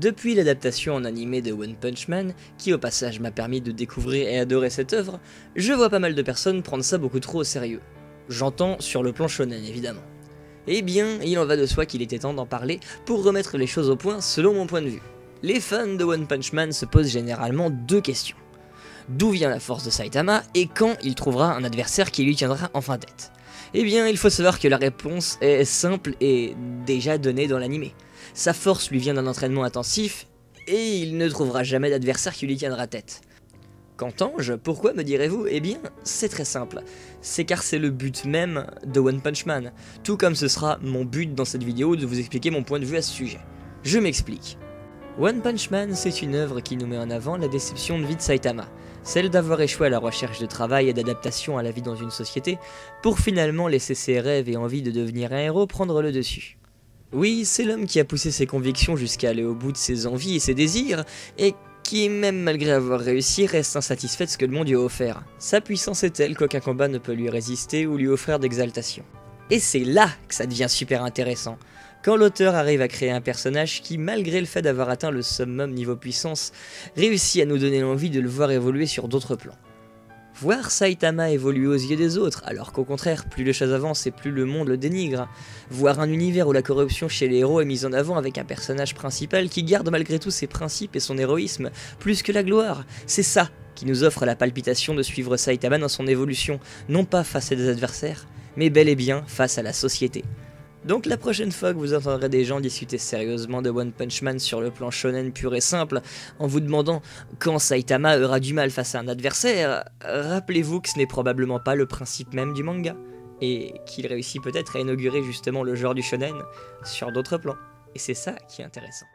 Depuis l'adaptation en animé de One Punch Man, qui au passage m'a permis de découvrir et adorer cette œuvre, je vois pas mal de personnes prendre ça beaucoup trop au sérieux. J'entends sur le plan shonen évidemment. Eh bien, il en va de soi qu'il était temps d'en parler pour remettre les choses au point selon mon point de vue. Les fans de One Punch Man se posent généralement deux questions. D'où vient la force de Saitama et quand il trouvera un adversaire qui lui tiendra enfin tête? Eh bien, il faut savoir que la réponse est simple et déjà donnée dans l'animé. Sa force lui vient d'un entraînement intensif et il ne trouvera jamais d'adversaire qui lui tiendra tête. Quant Ange, pourquoi me direz-vous? Eh bien, c'est très simple. C'est car c'est le but même de One Punch Man, tout comme ce sera mon but dans cette vidéo de vous expliquer mon point de vue à ce sujet. Je m'explique. One Punch Man, c'est une œuvre qui nous met en avant la déception de vie de Saitama, celle d'avoir échoué à la recherche de travail et d'adaptation à la vie dans une société, pour finalement laisser ses rêves et envie de devenir un héros prendre le dessus. Oui, c'est l'homme qui a poussé ses convictions jusqu'à aller au bout de ses envies et ses désirs, et qui, même malgré avoir réussi, reste insatisfait de ce que le monde lui a offert. Sa puissance est telle qu'aucun combat ne peut lui résister ou lui offrir d'exaltation. Et c'est là que ça devient super intéressant, quand l'auteur arrive à créer un personnage qui, malgré le fait d'avoir atteint le summum niveau puissance, réussit à nous donner l'envie de le voir évoluer sur d'autres plans. Voir Saitama évoluer aux yeux des autres, alors qu'au contraire, plus les choses avancent et plus le monde le dénigre. Voir un univers où la corruption chez les héros est mise en avant avec un personnage principal qui garde malgré tout ses principes et son héroïsme, plus que la gloire. C'est ça qui nous offre la palpitation de suivre Saitama dans son évolution, non pas face à des adversaires, mais bel et bien face à la société. Donc la prochaine fois que vous entendrez des gens discuter sérieusement de One Punch Man sur le plan shonen pur et simple, en vous demandant quand Saitama aura du mal face à un adversaire, rappelez-vous que ce n'est probablement pas le principe même du manga, et qu'il réussit peut-être à inaugurer justement le genre du shonen sur d'autres plans. Et c'est ça qui est intéressant.